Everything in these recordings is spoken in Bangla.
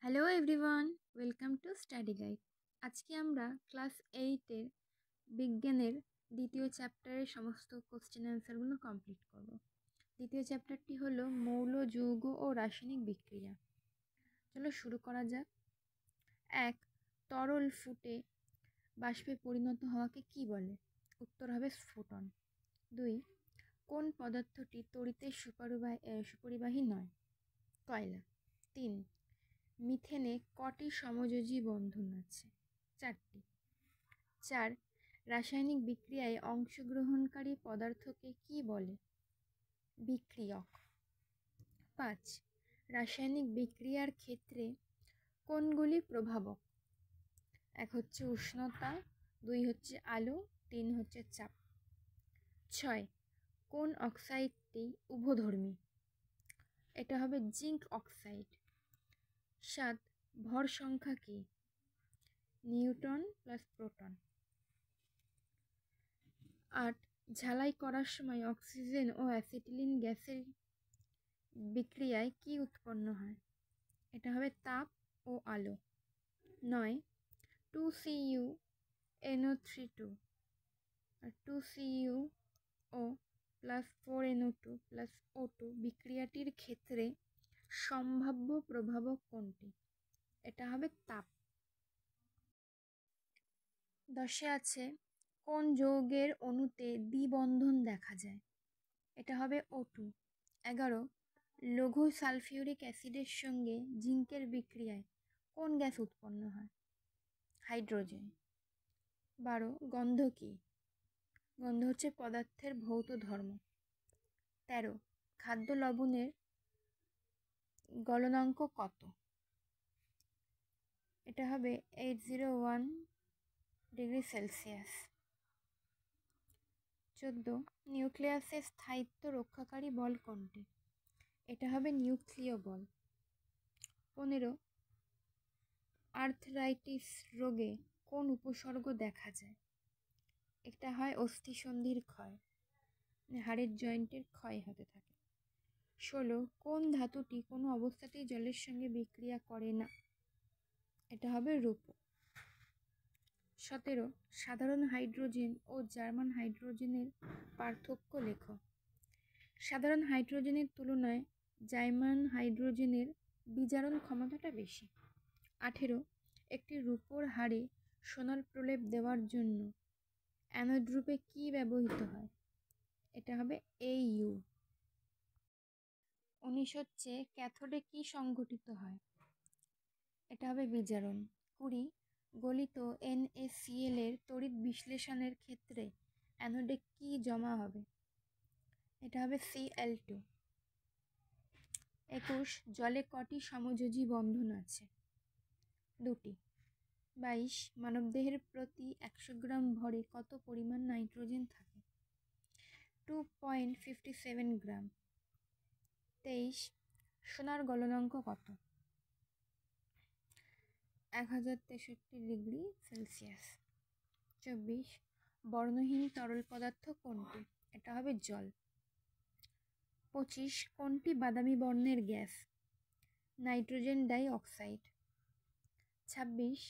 Hello everyone, welcome to study guide. আজকে আমরা ক্লাস 8-এর বিজ্ঞানের দ্বিতীয় চ্যাপ্টারের সমস্ত কোশ্চেন অ্যান্সারগুলো কমপ্লিট করব। দ্বিতীয় চ্যাপ্টারটি হলো মৌল, যৌগ ও রাসায়নিক বিক্রিয়া। চলো শুরু করা যাক। 1. তরল ফুটে বাষ্পে পরিণত হওয়াকে কি বলে? উত্তর হবে স্ফুটন। 2. কোন পদার্থটি তড়িতের সুপরিবাহী নয়? কয়লা। 3. মিথেনে কটি সমযোজী বন্ধন আছে? 4টি। 4. রাসায়নিক বিক্রিয়ায় অংশগ্রহণকারী পদার্থকে কি বলে? বিক্রিয়ক। 5. রাসায়নিক বিক্রিয়ার ক্ষেত্রে কোনগুলি প্রভাবক? 1 হচ্ছে উষ্ণতা, 2 হচ্ছে আলো, 3 হচ্ছে চাপ। 6. কোন অক্সাইডটি উভধর্মী? এটা হবে জিঙ্ক অক্সাইড। 7. ভর সংখ্যা কি? Newton plus proton. 8. ঝালাই করার সময় অক্সিজেন ও অ্যাসিটিলিন গ্যাসের বিক্রিয়ায় কি উৎপন্ন হয়? এটা হবে তাপ ও আলো। 9. 2CuNO3 আর 2CuO plus 4NO2 plus O2 বিক্রিয়াটির ক্ষেত্রে সম্ভাব্য প্রভাবক কোনটি? এটা হবে তাপ। 10 আছে কোন যৌগের অণুতে দ্বিবন্ধন দেখা যায়? এটা হবে O2। 11. লঘু সালফিউরিক অ্যাসিডের সঙ্গে জিঙ্কের বিক্রিয়ায় কোন গ্যাস উৎপন্ন হয়? হাইড্রোজেন। 12. গন্ধ কি? গন্ধ হচ্ছে পদার্থের ভৌত ধর্ম। 13. খাদ্য লবণের গলনাঙ্ক কত? এটা হবে 801 ডিগ্রি সেলসিয়াস। 14. নিউক্লিয়াসের স্থায়িত্ব রক্ষাকারী বল কোনটি? এটা হবে নিউক্লিয় বল। 15. আর্থরাইটিস রোগে কোন উপসর্গ দেখা যায়? এটা হয় অস্থিসন্ধির ক্ষয়, হাড়ের জয়েন্টের ক্ষয় হতে থাকে। 16. কোন ধাতুটি কোনো অবস্থাতেই জলের সঙ্গে বিক্রিয়া করে না? এটা হবে রূপো। 17. সাধারণ হাইড্রোজেন ও জার্মান হাইড্রোজেনের পার্থক্য লেখো। সাধারণ হাইড্রোজেনের তুলনায় জার্মান হাইড্রোজেনের বিজারণ ক্ষমতাটা বেশি। 18. একটি রূপোর হাড়ে সোনার প্রলেপ দেওয়ার জন্য অ্যানোড রূপে কি ব্যবহৃত হয়? এটা হবে AU। 19 হচ্ছে ক্যাথোডে কি সংঘটিত হয়? এটা হবে বিজারণ। 20. গলিত NaCl এর তড়িৎ বিশ্লেষণের ক্ষেত্রে অ্যানোডে কি জমা হবে? এটা হবে Cl2। 21. জলে কটি সমযোজী বন্ধন আছে? 2টি। 22. মানবদেহের প্রতি 100 গ্রাম ভরে কত পরিমাণ নাইট্রোজেন থাকে? 2.57 গ্রাম। 23. সোনার গলনাঙ্ক কত? 1063 ডিগ্রি সেলসিয়াস। 24. বর্ণহীন তরল পদার্থ কোনটি? এটা হবে জল। 25. কোনটি বাদামি বর্ণের গ্যাস? Nitrogen die oxide. 26.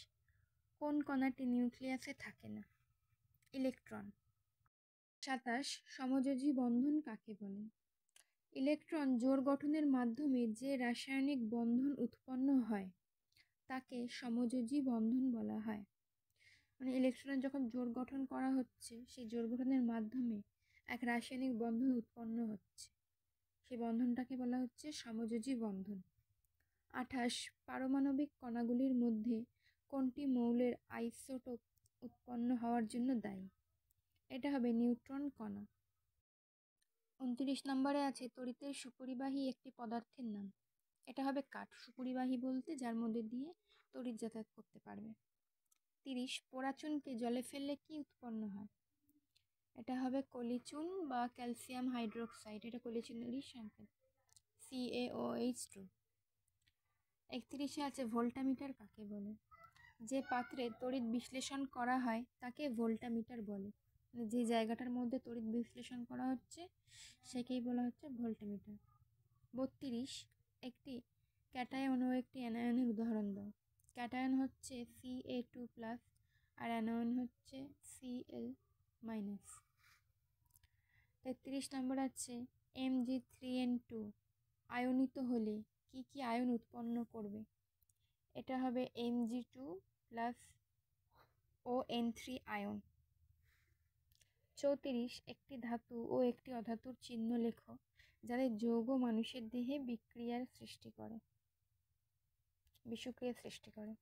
কোন কণাটি নিউক্লিয়াসে থাকে না? ইলেকট্রন। 27. সমযোজী বন্ধন কাকে বলে? ইলেকট্রন জোড় গঠনের মাধ্যমে যে রাসায়নিক বন্ধন উৎপন্ন হয় তাকে সমযোজী বন্ধন বলা হয়। মানে ইলেকট্রনের যখন জোড় গঠন করা হচ্ছে, সেই জোড় গঠনের মাধ্যমে এক রাসায়নিক বন্ধন উৎপন্ন হচ্ছে, সেই বন্ধনটাকে বলা হচ্ছে সমযোজী বন্ধন। 28. পারমাণবিক কণাগুলির মধ্যে কোনটি মৌলের আইসোটোপ উৎপন্ন হওয়ার জন্য দায়ী? এটা হবে নিউট্রন কণা। 29 নম্বরে আছে তড়িতের সুপরিবাহী একটি পদার্থের নাম। এটা হবে কাঠ। সুপরিবাহী বলতে যার মধ্যে দিয়ে তড়িৎ যাতায়াত করতে পারবে। 30. পোড়া চুনকে জলে ফেললে কি উৎপন্ন হয়? এটা হবে কলিচুন বা ক্যালসিয়াম হাইড্রোক্সাইড। এটা কলিচুনেরই সংকেত, CaOH2। 31 আছে ভোল্টামিটার কাকে বলে? যে পাত্রে তড়িৎ বিশ্লেষণ করা হয় তাকে ভোল্টামিটার বলে। মানে যে জায়গাটার মধ্যে তড়িৎ বিশ্লেষণ করা হচ্ছে সেকেই বলা হচ্ছে ভোল্টামিটার। 32. একটি ক্যাটায়ন ও একটি অ্যানায়নের উদাহরণ ক্যাটায়ন হচ্ছে Ca2+, আর অ্যানায়ন হচ্ছে Cl-। 33 নম্বর আছে Mg3n2 আয়নিত হলে কি কি আয়ন উৎপন্ন করবে? এটা হবে Mg2+ON3 আয়ন। 34 একটি ধাতু ও একটি অধাতুর চিহ্ন লেখো যাদের যৌগ মানুষের দেহে বিষক্রিয়ার সৃষ্টি করে।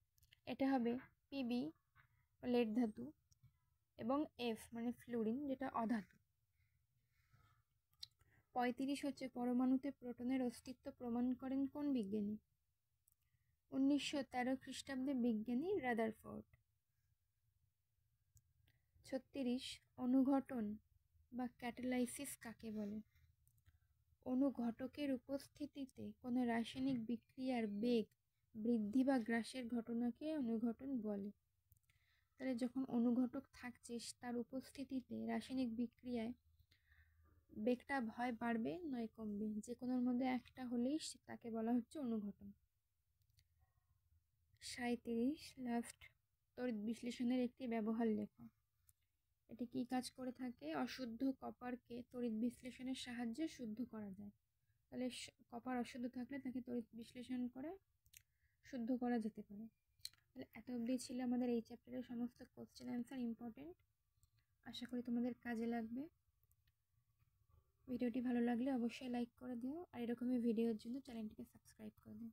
এটা হবে Pb লেড ধাতু এবং F মানে ফ্লুরিন যেটা অধাতু। 35 হচ্ছে পরমাণুতে প্রোটনের অস্তিত্ব প্রমাণ করেন কোন বিজ্ঞানী? 1913 খ্রিস্টাব্দে বিজ্ঞানী রাদারফোর্ড। 36 অনুঘটন বা ক্যাটালাইসিস কাকে বলে? অনুঘটকের উপস্থিতিতে কোনো রাসায়নিক বিক্রিয়ার বেগ বৃদ্ধি বা হ্রাসের ঘটনাকে অনুঘটন বলে। তাহলে যখন অনুঘটক থাকছে তার উপস্থিতিতে রাসায়নিক বিক্রিয়ায় বেগটা হয় বাড়বে নয় কমবে, যে কোনোর মধ্যে একটা হলেই তাকে বলা হচ্ছে অনুঘটন। 37 লাস্ট তড়িৎ বিশ্লেষণের একটি ব্যবহার লেখো। এটি কি কাজ করে থাকে? অশুদ্ধ কপারকে তড়িৎ বিশ্লেষণের সাহায্যে শুদ্ধ করা যায়। তাহলে কপার অশুদ্ধ থাকলে তাকে তড়িৎ বিশ্লেষণ করে শুদ্ধ করা যেতে পারে। তাহলে এত অবধি ছিল আমাদের এই চ্যাপ্টারের সমস্ত কোশ্চেন অ্যান্সার ইম্পর্টেন্ট। আশা করি তোমাদের কাজে লাগবে। ভিডিওটি ভালো লাগলে অবশ্যই লাইক করে দিও, আর এরকমই ভিডিওর জন্য চ্যানেলটিকে সাবস্ক্রাইব করে দিও।